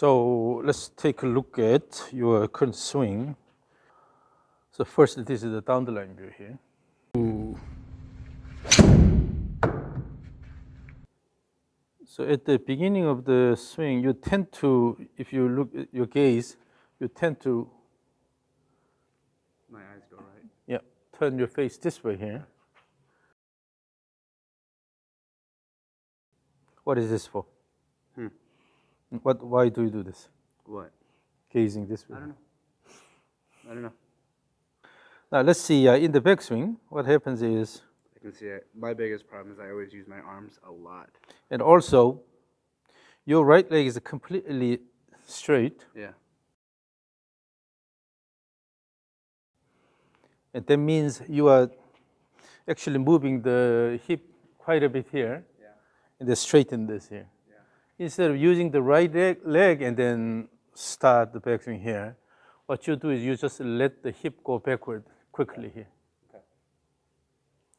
So let's take a look at your current swing. So first, this is the down the line view here. So at the beginning of the swing, you tend to, if you look at your gaze, you tend to, my eyes go right. Yeah, turn your face this way here. What is this for? Why do you do this? What? Gazing this way. I don't know. Now let's see, in the backswing, what happens is, I can see it. My biggest problem is I always use my arms a lot. and also, your right leg is completely straight, Yeah. and that means you are actually moving the hip quite a bit here, Yeah. and then straighten this here. Yeah. Instead of using the right leg and then start the backswing here, what you do is you just let the hip go backward quickly here. Okay.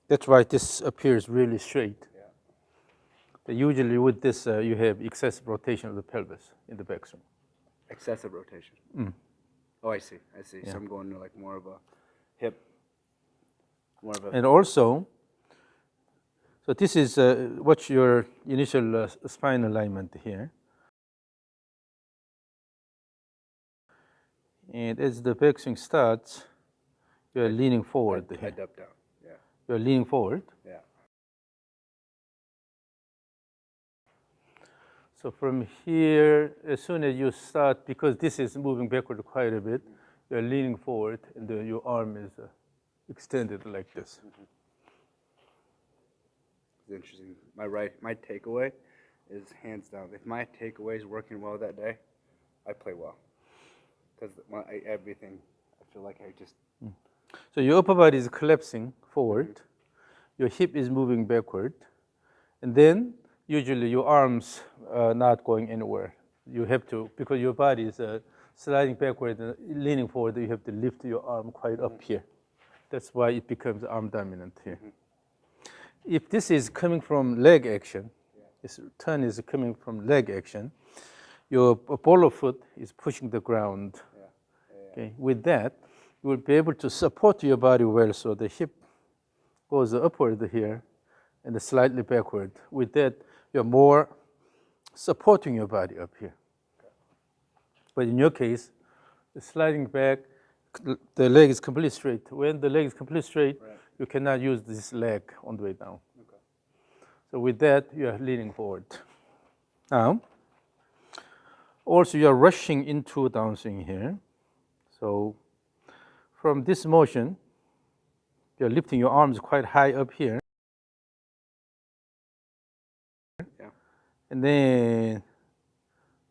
That's why this appears really straight. Yeah. But usually with this, you have excessive rotation of the pelvis in the backswing. Excessive rotation. Oh, I see. I see. Yeah. So I'm going to like more of a hip. More of a. And also, so this is what's your initial spine alignment here. And as the backswing starts, you are leaning forward I here. duck down. Yeah. You are leaning forward. Yeah. So from here, as soon as you start, because this is moving backward quite a bit, you are leaning forward, and your arm is extended like this. It's interesting. My takeaway is hands down. If my takeaway is working well that day, I play well. Because everything, I feel like I just. So your upper body is collapsing forward, your hip is moving backward, and then usually your arms are not going anywhere. You have to, because your body is sliding backward and leaning forward, you have to lift your arm quite up here. That's why it becomes arm dominant here. If this is coming from leg action, this turn is coming from leg action, your ball of foot is pushing the ground. Okay. With that, you will be able to support your body well, so the hip goes upward here and slightly backward. With that, you're more supporting your body up here. But in your case, the sliding back, the leg is completely straight. When the leg is completely straight, you cannot use this leg on the way down. Okay. So with that, you are leaning forward. Now, also you are rushing into downswing here. So from this motion, you're lifting your arms quite high up here. Yeah. And then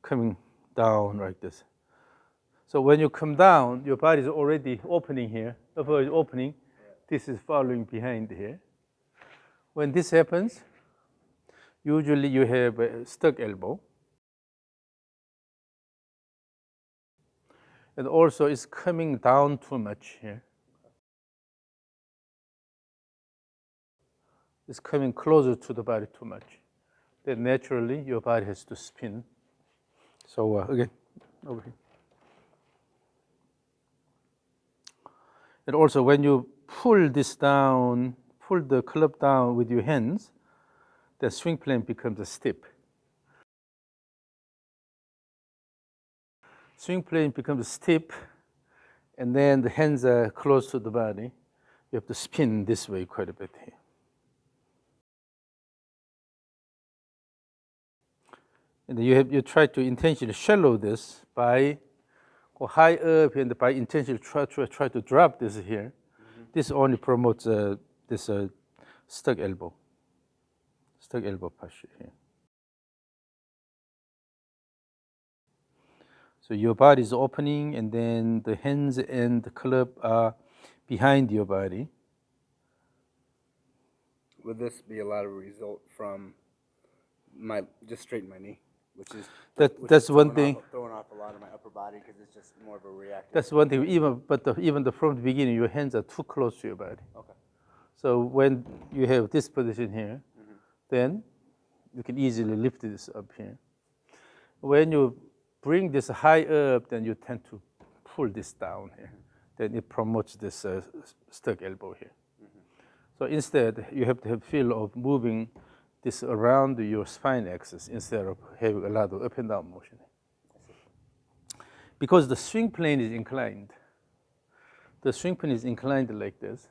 coming down like this. So when you come down, your body is already opening here. The body is opening. This is following behind here. When this happens, usually you have a stuck elbow. And also it's coming down too much here. It's coming closer to the body too much. Then naturally your body has to spin. So again, over here. And also when you pull this down, pull the club down with your hands, the swing plane becomes stiff. Swing plane becomes stiff, and then the hands are close to the body. You have to spin this way quite a bit here. And you try to intentionally shallow this by go high up and by intentionally try to drop this here. This only promotes this stuck elbow posture here. So your body is opening, and then the hands and the club are behind your body. Would this be a lot of result from just straighten my knee, which is That's one thing. Throwing off a lot of my upper body because it's just more of a reactive. That's one thing. Even from the beginning, your hands are too close to your body. Okay. So when you have this position here, then you can easily lift this up here. When you bring this high up, then you tend to pull this down here. Then it promotes this stuck elbow here. So instead, you have to have feel of moving this around your spine axis instead of having a lot of up and down motion. Because the swing plane is inclined. The swing plane is inclined like this.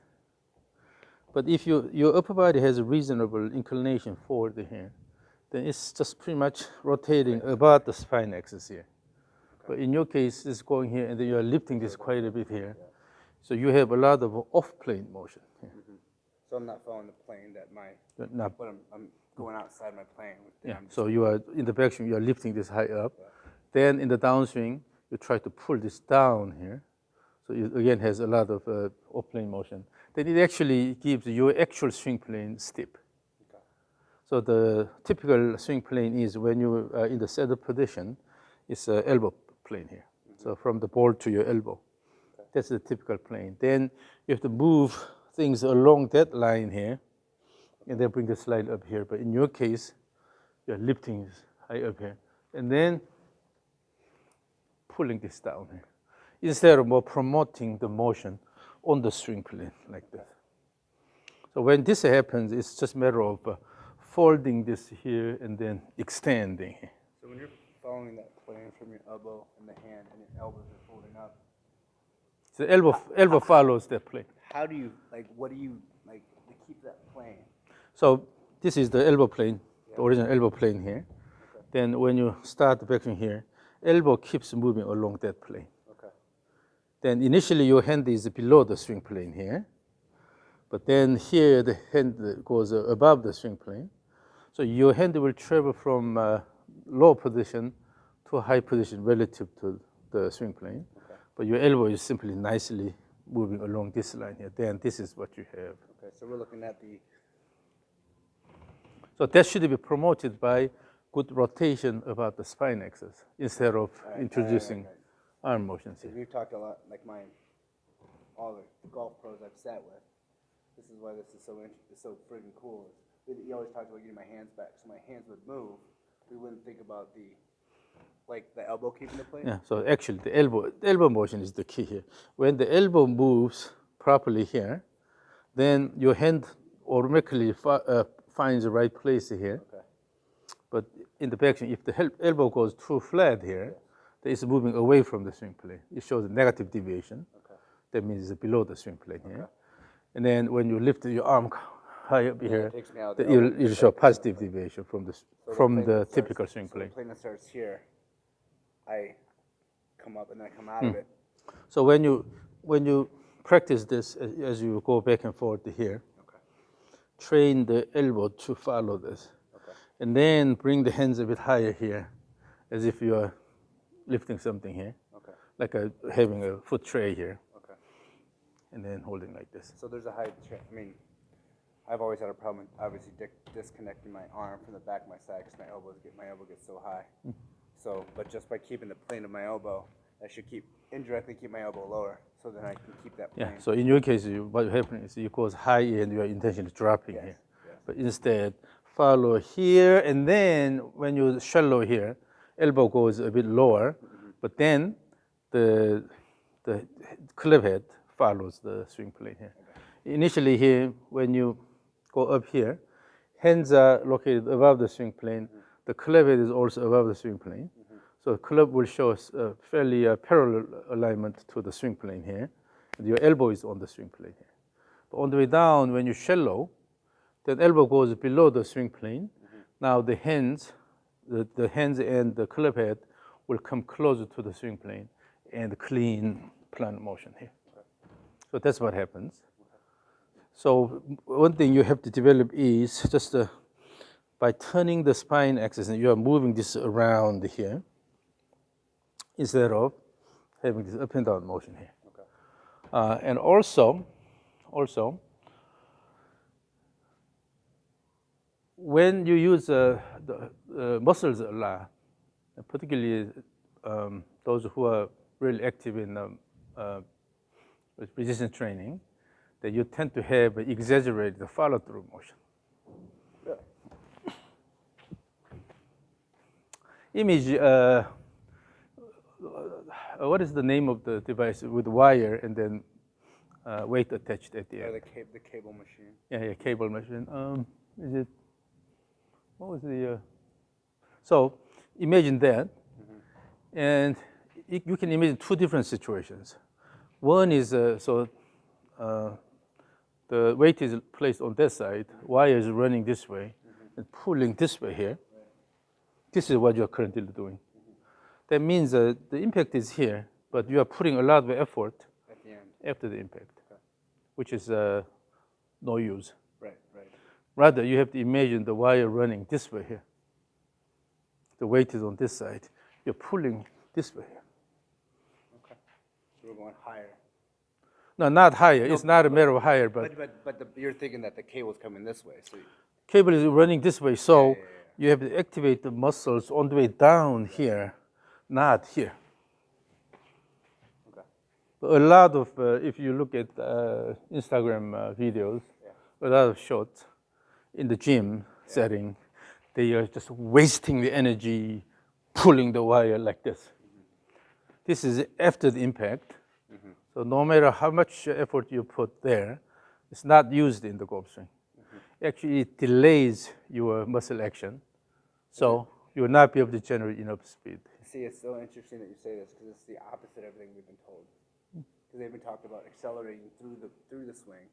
But if your upper body has a reasonable inclination forward here, then it's just pretty much rotating about the spine axis here. But in your case, it's going here, and then you're lifting this quite a bit here. So you have a lot of off-plane motion here. So I'm not following the plane that but I'm going outside my plane. Yeah. So you are in the backswing, you are lifting this high up. Then in the downswing, you try to pull this down here. So it again has a lot of off-plane motion. Then it actually gives your actual swing plane steep. Okay. So the typical swing plane is when you are in the setup position, it's an elbow plane here. So from the ball to your elbow. Okay. That's the typical plane. Then you have to move things along that line here, and then bring the slide up here. But in your case, you're lifting this high up here, and then pulling this down here, instead of more promoting the motion on the swing plane like this. So when this happens, it's just a matter of folding this here and then extending here. So when you're following that plane from your elbow and the hand, and your elbows are folding up, the elbow follows that plane. How do you, what do you, to keep that plane? So this is the elbow plane, the original elbow plane here. Okay. Then when you start the backswing here, elbow keeps moving along that plane. Okay. Then initially your hand is below the swing plane here, but then here the hand goes above the swing plane. So your hand will travel from low position to a high position relative to the swing plane. Okay. But your elbow is simply nicely moving along this line here. Then this is what you have. Okay, so we're looking at the... So that should be promoted by good rotation about the spine axis instead of introducing arm motions here. We've talked a lot, all the golf pros I've sat with. This is why this is so friggin' cool. You always talked about getting my hands back, so my hands would move. We wouldn't think about the elbow keeping the plane? Yeah, so actually the elbow motion is the key here. When the elbow moves properly here, then your hand automatically finds the right place here. Okay. But in the backswing, if the elbow goes too flat here, then it's moving away from the swing plane. It shows a negative deviation. Okay. That means it's below the swing plane here. And then when you lift your arm high up here, it'll show positive deviation from the typical swing plane. The plane that starts here, I come up and then I come out of it. So when you practice this as you go back and forth here, train the elbow to follow this, and then bring the hands a bit higher here, as if you are lifting something here, like having a foot tray here, and then holding like this. So there's a high. I've always had a problem, obviously, disconnecting my arm from the back of my side because my elbow gets so high. So, but just by keeping the plane of my elbow, I should indirectly keep my elbow lower, so then I can keep that plane. Yeah. So in your case, what happens is you go high and you are intentionally dropping here, but instead follow here, and then when you shallow here, elbow goes a bit lower, but then the club head follows the swing plane here. Initially here, when you go up here, hands are located above the swing plane. The club head is also above the swing plane. So the club will show a fairly parallel alignment to the swing plane here. And your elbow is on the swing plane here. But on the way down, when you shallow, that elbow goes below the swing plane. Now the hands and the club head will come closer to the swing plane and clean plant motion here. So that's what happens. So one thing you have to develop is just by turning the spine axis, and you are moving this around here instead of having this up and down motion here. And also, when you use the muscles a lot, particularly those who are really active in resistance training, that you tend to have exaggerated follow-through motion. Image what is the name of the device with wire and then weight attached at the Or end? the cable machine. Yeah, cable machine. Is it? What was the? So imagine that, and you can imagine two different situations. One is the weight is placed on that side, wire is running this way, and pulling this way here. This is what you are currently doing. That means the impact is here, but you are putting a lot of effort At the end. after the impact, Okay. which is no use. Right. Rather, you have to imagine the wire running this way here. The weight is on this side. You're pulling this way here. Okay. So we're going higher. No, not higher. It's not a matter of higher, but You're thinking that the cable's coming this way. So cable is running this way, so Yeah. you have to activate the muscles on the way down here, not here. Okay. A lot of, if you look at Instagram videos, a lot of shots in the gym setting, they are just wasting the energy pulling the wire like this. This is after the impact. So no matter how much effort you put there, it's not used in the golf swing. Actually, it delays your muscle action, so you will not be able to generate enough speed. See, it's so interesting that you say this because it's the opposite of everything we've been told. Because they've been talking about accelerating through the swing.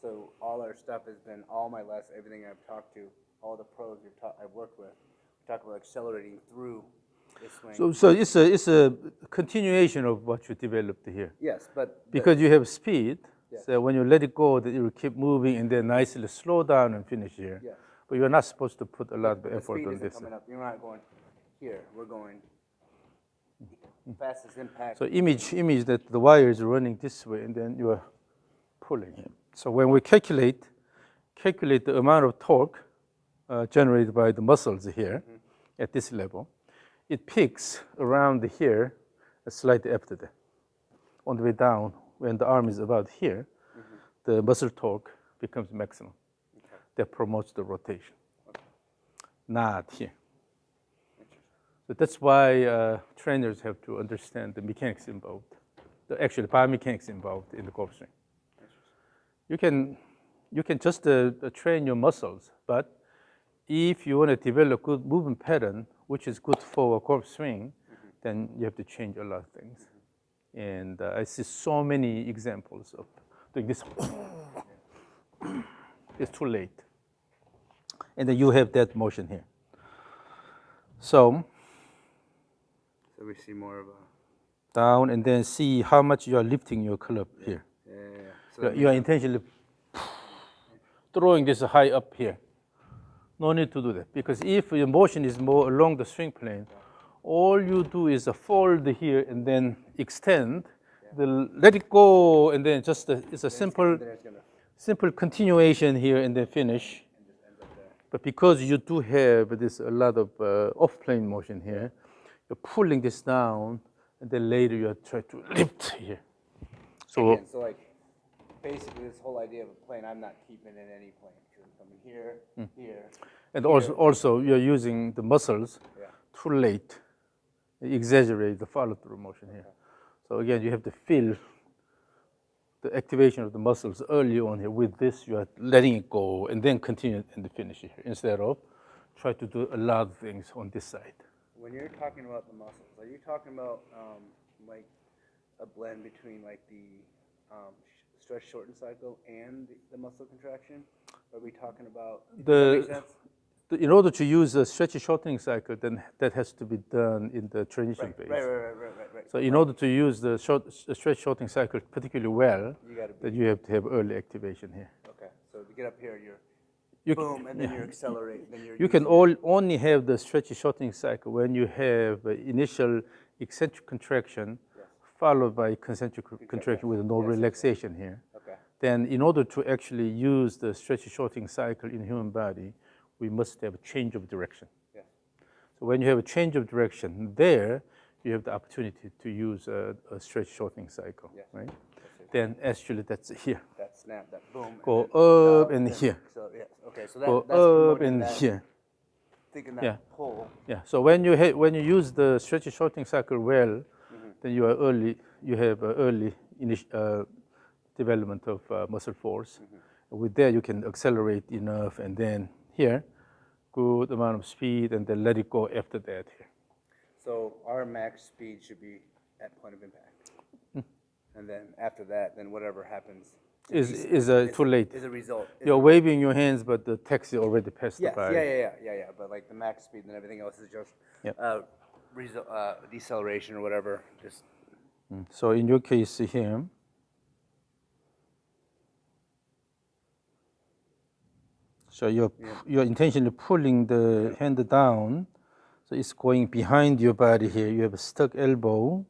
So all our stuff has been all my lessons, everything I've talked to, all the pros I've worked with, talk about accelerating through the swing. So it's a continuation of what you developed here. Yes, but Because you have speed, Yes. so when you let it go, that it will keep moving and then nicely slow down and finish here. Yes. But you're not supposed to put a lot of the effort speed on isn't this. coming up. You're not going here. We're going fastest impact. So image that the wire is running this way and then you are pulling it. So when we calculate the amount of torque generated by the muscles here at this level, it peaks around here, slightly after that. On the way down, when the arm is about here, the muscle torque becomes maximum. That promotes the rotation. Not here. So that's why trainers have to understand the mechanics involved, actually biomechanics involved in the golf swing. You can just train your muscles, but if you want to develop good movement pattern, which is good for a golf swing, then you have to change a lot of things. And I see so many examples of doing this. It's too late. And then you have that motion here. So we see more of a down and then see how much you are lifting your club here. So You are intentionally throwing this high up here. No need to do that, because if your motion is more along the swing plane, all you do is fold here and then extend, let it go, and then just it's a simple continuation here and then finish. But because you do have a lot of off-plane motion here, you're pulling this down, and then later you try to lift here. So Again, so like basically this whole idea of a plane, I'm not keeping in any plane. I'm coming here, here. and also you're using the muscles too late, exaggerate the follow-through motion here. So again, you have to feel the activation of the muscles early on here. With this, you are letting it go and then continue in the finish here, instead of try to do a lot of things on this side. When you're talking about the muscles, are you talking about like a blend between like the stretch shorten cycle and the muscle contraction? Are we talking about does that make sense? In order to use a stretch-shortening cycle, then that has to be done in the transition phase. Right. So in order to use the stretch-shortening cycle particularly well, then you have to have early activation here. Okay, so to get up here, you're boom, and then you accelerate. Then you can only have the stretch-shortening cycle when you have initial eccentric contraction followed by concentric contraction with no relaxation here. Okay. Then in order to actually use the stretch-shortening cycle in the human body, we must have a change of direction. Yeah. So when you have a change of direction there, you have the opportunity to use a stretch-shortening cycle, right? Then actually that's here. That snap, that boom. Go up and here. So, yes. Okay, so Go that's up and here. Thinking that pull. Yeah. So when you use the stretch-shortening cycle well, then you are early. You have early development of muscle force. With that, you can accelerate enough, and then here, good amount of speed, and then let it go after that here. So our max speed should be at point of impact, and then after that, then whatever happens Is too late. Is a result. You're waving your hands, but the taxi already passed Yes, by. yeah. But like the max speed and everything else is just Yep. deceleration or whatever. Just So in your case here, so you're intentionally pulling the hand down, so it's going behind your body here. You have a stuck elbow,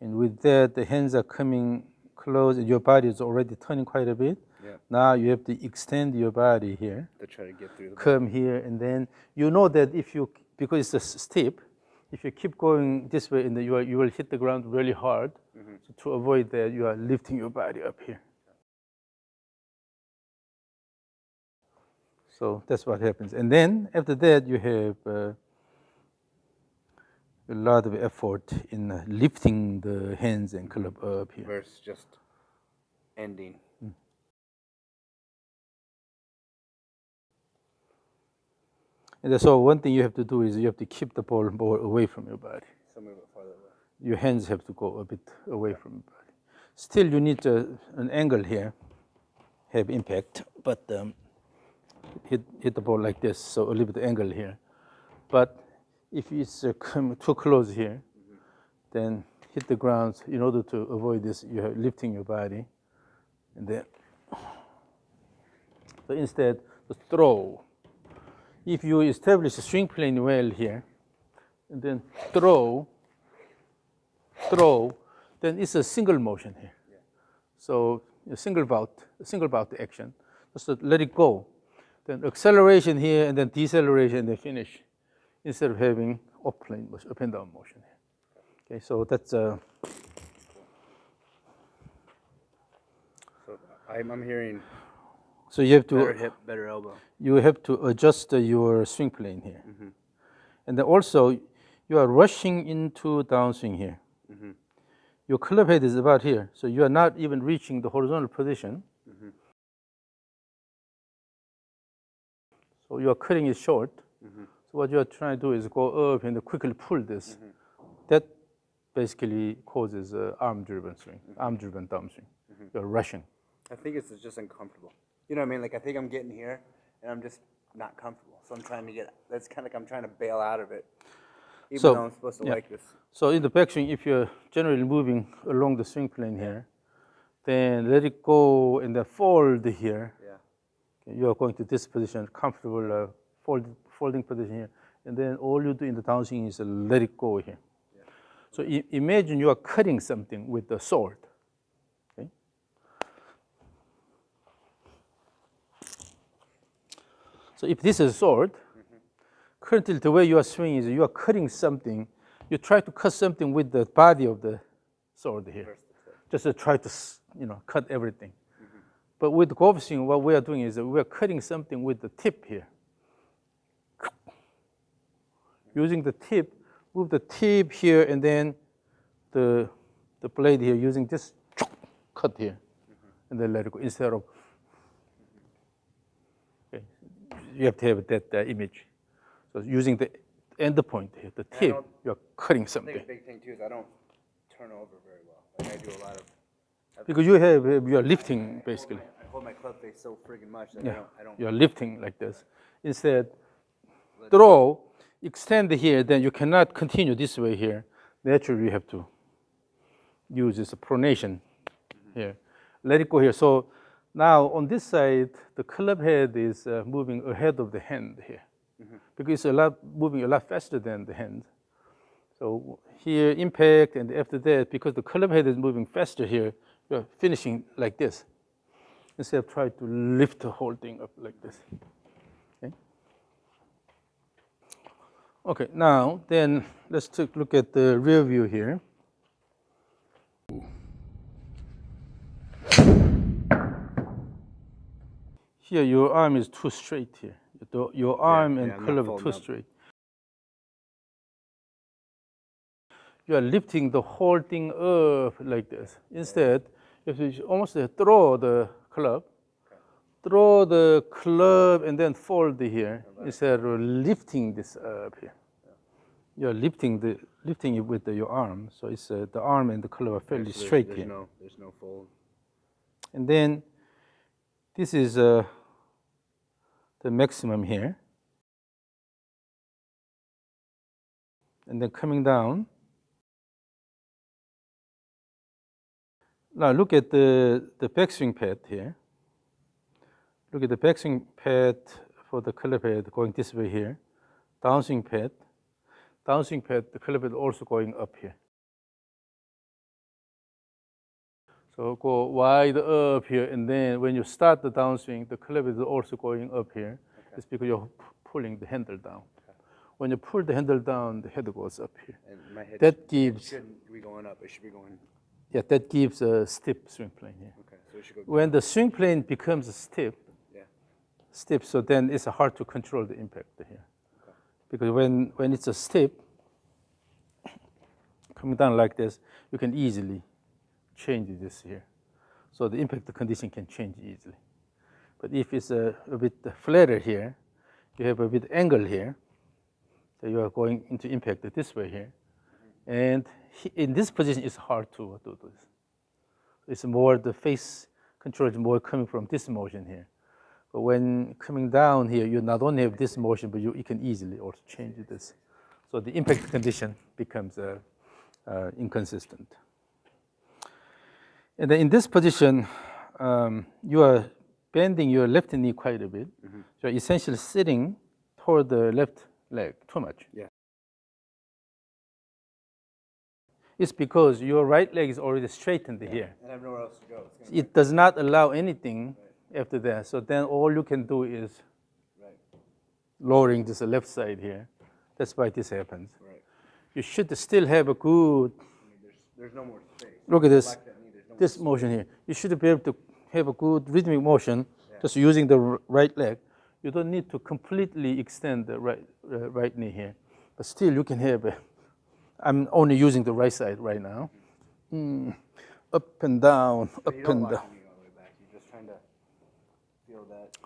and with that, the hands are coming close, and your body is already turning quite a bit. Yeah. Now you have to extend your body here, to try to get through the come here, and then you know that if you, because it's a steep, if you keep going this way, and you will hit the ground really hard. So to avoid that, you are lifting your body up here. So that's what happens. And then after that, you have a lot of effort in lifting the hands and club up here. versus just ending. And so one thing you have to do is you have to keep the ball more away from your body. So move it farther away. Your hands have to go a bit away from your body. Still, you need an angle here, have impact, but hit the ball like this, so a little bit angle here. But if it's come too close here, then hit the ground. In order to avoid this, you are lifting your body, and then so instead, just throw. If you establish a swing plane well here, and then throw, then it's a single motion here. Yeah. So a single bout action. Just to let it go. Then acceleration here, and then deceleration, and then finish, instead of having up plane motion, up and down motion here. Okay, so that's So I'm hearing so you have to better hip, better elbow. you have to adjust your swing plane here, and then also you are rushing into downswing here. Your club head is about here, so you are not even reaching the horizontal position. So you are cutting it short. So what you are trying to do is go up and quickly pull this. That basically causes arm-driven swing, arm-driven downswing. You're rushing. I think it's just uncomfortable. You know what I mean? Like I think I'm getting here, and I'm just not comfortable. So I'm trying to get. That's kind of like I'm trying to bail out of it, even So, though I'm supposed to yeah. like this. So in the backswing, if you're generally moving along the swing plane here, then let it go and then fold here. Yeah. Okay, you are going to this position, comfortable folding position here. And then all you do in the downswing is let it go here. Yeah. So imagine you are cutting something with the sword. Okay? So if this is a sword, currently the way you are swinging is you are cutting something. You try to cut something with the body of the sword here, just to try to cut everything. But with golf swing, what we are doing is that we are cutting something with the tip here. Using the tip, move the tip here, and then the blade here, using this cut here, and then let it go instead of. Okay. You have to have that image. So using the end point here, the tip, you're cutting I something. think a big thing too is I don't turn over very well. Like I do a lot of. Because you are lifting basically. I hold my club face so friggin' much that I don't. You're lifting like this. Instead, throw, extend here, then you cannot continue this way here. Naturally, you have to use this pronation here. Let it go here. So now on this side, the club head is moving ahead of the hand here. Because it's moving a lot faster than the hand. So here, impact, and after that, because the club head is moving faster here, you're finishing like this, instead of trying to lift the whole thing up like this. Okay. Okay, now then let's take a look at the rear view here. Here, your arm is too straight here. Your arm and I'm not club folding too up. straight. you are lifting the whole thing up like this. Instead, you have to almost throw the club, and then fold here instead of lifting this up here. You're lifting it with your arm, so it's the arm and the club are fairly straight here. There's no fold. And then this is the maximum here. And then coming down. Now look at the backswing pad here. Look at the backswing pad for the club head going this way here. Downswing pad, the club head also going up here. So go wide up here, and then when you start the downswing, the club is also going up here. Okay. It's because you're pulling the handle down. Okay. When you pull the handle down, the head goes up here. And my head shouldn't be going up, it should be going. Yeah, that gives a stiff swing plane here. Okay, so it should go when the swing plane becomes stiff, so then it's hard to control the impact here. Okay. Because when it's a stiff, coming down like this, you can easily change this here. So the impact condition can change easily. But if it's a bit flatter here, you have a bit angle here, so you are going into impact this way here. And in this position, it's hard to do this. It's more, the face control is more coming from this motion here. But when coming down here, you not only have this motion, but you can easily also change this. So the impact condition becomes inconsistent. And then in this position, you are bending your left knee quite a bit. Mm-hmm. So you're essentially sitting toward the left leg too much. Yeah. It's because your right leg is already straightened here. And I have nowhere else to go. It does not allow anything after that. So then all you can do is lowering this left side here. That's why this happens. Right. You should still have a good. There's no more space. Look at this. This motion here. You should be able to have a good rhythmic motion just using the right leg. You don't need to completely extend the right knee here. But still you can have a. I'm only using the right side right now. Up and down, up and down. You're just trying to feel that.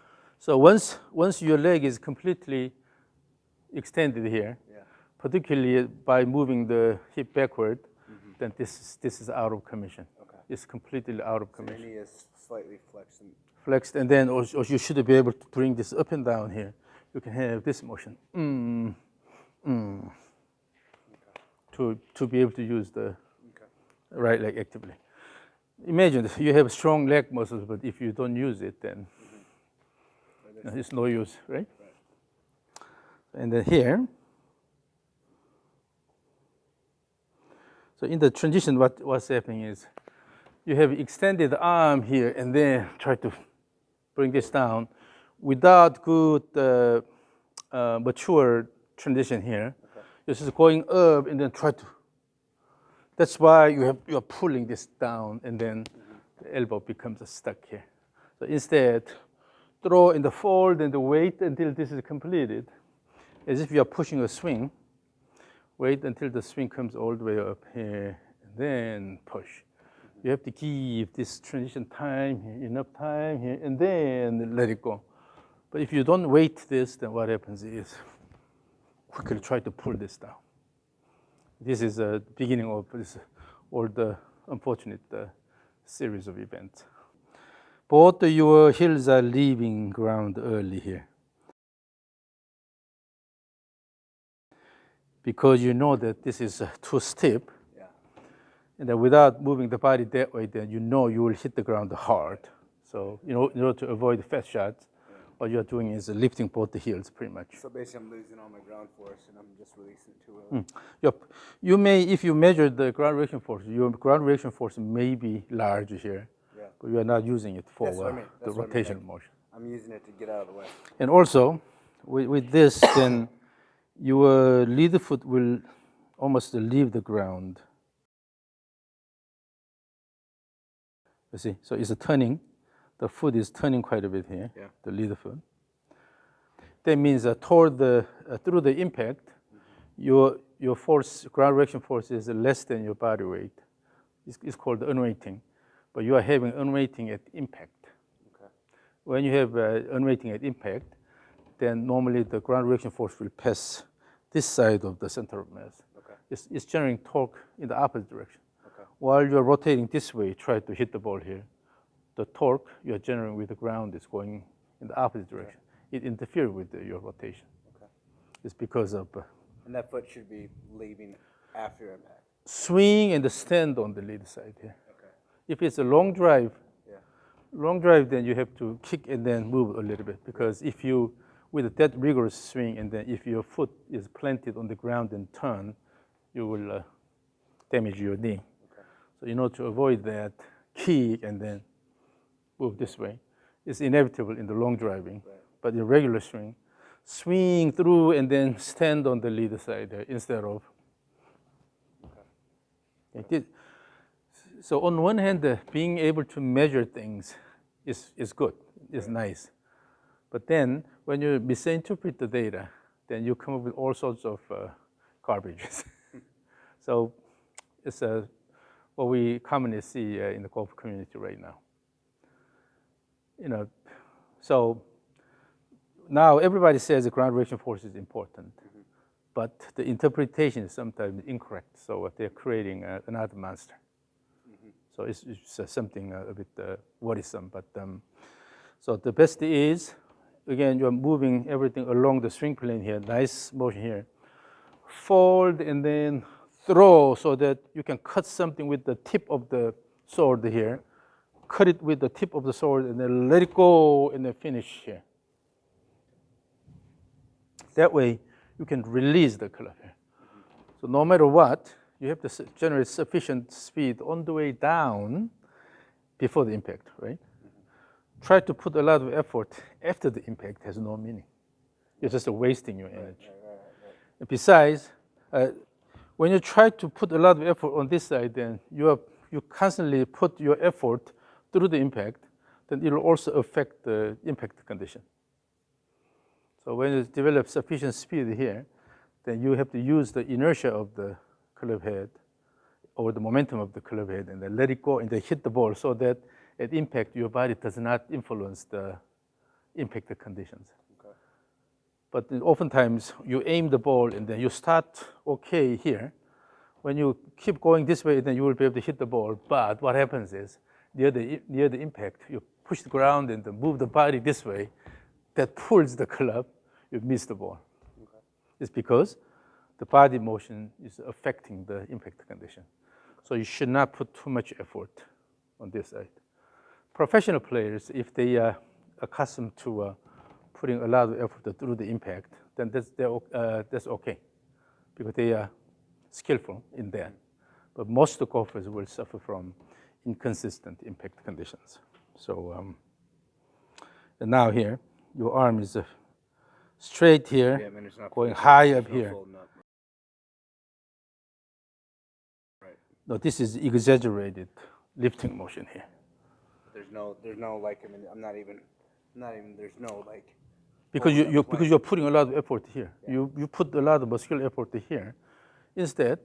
So once your leg is completely extended here, particularly by moving the hip backward, then this is out of commission. Okay. It's completely out of commission. So your knee is slightly flexed. Flexed, and then also you should be able to bring this up and down here. You can have this motion. To be able to use the right leg actively. Imagine you have strong leg muscles, but if you don't use it, then it's no use, right? And then here, so in the transition, what's happening is you have extended arm here, and then try to bring this down without good mature transition here. This is going up and then try to. That's why you are pulling this down, and then the elbow becomes stuck here. So instead, throw in the fold and wait until this is completed, as if you are pushing a swing. Wait until the swing comes all the way up here, and then push. You have to give this transition time here, enough time here, and then let it go. But if you don't wait this, then what happens is quickly try to pull this down. This is the beginning of all the unfortunate series of events. Both your heels are leaving ground early here. Because you know that this is too steep. Yeah. And that without moving the body that way, then you know you will hit the ground hard. So in order to avoid fast shots, what you're doing is lifting both the heels pretty much. So basically I'm losing all my ground force and I'm just releasing it too early. Yep. You may, if you measure the ground reaction force, your ground reaction force may be large here, but you are not using it for the rotational motion. I'm using it to get out of the way. And also, with this, then your lead foot will almost leave the ground. You see, so it's a turning. The foot is turning quite a bit here, the lead foot. That means through the impact, your your force, ground reaction force is less than your body weight. It's called unweighting, but you are having unweighting at impact. Okay. When you have unweighting at impact, then normally the ground reaction force will pass this side of the center of mass. Okay. It's generating torque in the opposite direction. Okay. While you're rotating this way, try to hit the ball here. The torque you're generating with the ground is going in the opposite direction. It interferes with your rotation. Okay. It's because of And that foot should be leaving after impact. swing and the stand on the lead side here. Okay. If it's a long drive, Yeah. then you have to kick and then move a little bit, because if you, with that rigorous swing, and then if your foot is planted on the ground and turn, you will damage your knee. Okay. So in order to avoid that, kick and then move this way. It's inevitable in the long driving, Right. but in regular swing, swing through and then stand on the lead side there instead of. Okay. So on one hand, being able to measure things is good, is nice. But then when you misinterpret the data, then you come up with all sorts of garbages. So it's what we commonly see in the golf community right now. You know, so now everybody says the ground reaction force is important, but the interpretation is sometimes incorrect. So they're creating another monster. So it's something a bit worrisome. But so the best is, again, you're moving everything along the swing plane here. Nice motion here. Fold and then throw so that you can cut something with the tip of the sword here. Cut it with the tip of the sword and then let it go and then finish here. That way, you can release the club here. So no matter what, you have to generate sufficient speed on the way down before the impact, right? Try to put a lot of effort after the impact has no meaning. You're just wasting your energy. Right. Besides, when you try to put a lot of effort on this side, then you constantly put your effort through the impact, then it will also affect the impact condition. So when you develop sufficient speed here, then you have to use the inertia of the club head or the momentum of the club head and then let it go and then hit the ball so that at impact your body does not influence the impact conditions. Okay. But oftentimes you aim the ball and then you start okay here. When you keep going this way, then you will be able to hit the ball. But what happens is near the impact, you push the ground and then move the body this way. That pulls the club, you miss the ball. Okay. It's because the body motion is affecting the impact condition. So you should not put too much effort on this side. Professional players, if they are accustomed to putting a lot of effort through the impact, then that's okay, because they are skillful in that. But most golfers will suffer from inconsistent impact conditions. So and now here, your arm is straight here, going high up here. No, this is exaggerated lifting motion here. There's no like, I mean, I'm not even, there's no like. Because you're putting a lot of effort here. Yeah. You put a lot of muscular effort here. Instead,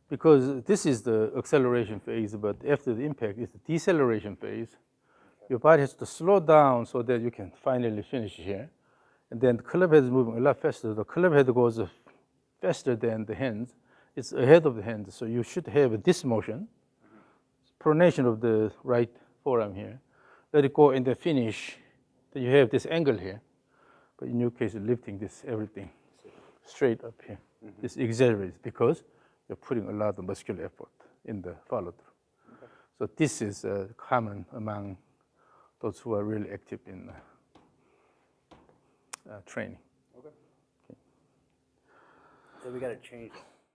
because this is the acceleration phase, but after the impact is the deceleration phase. Okay. Your body has to slow down so that you can finally finish here. And then the club head is moving a lot faster. The club head goes faster than the hands. It's ahead of the hands, so you should have this motion, pronation of the right forearm here. Let it go and then finish. Then you have this angle here. But in your case, you're lifting this everything straight up here. Mm-hmm. It's exaggerated because you're putting a lot of muscular effort in the follow-through. Okay. So this is common among those who are really active in training. Okay. So we got to change it.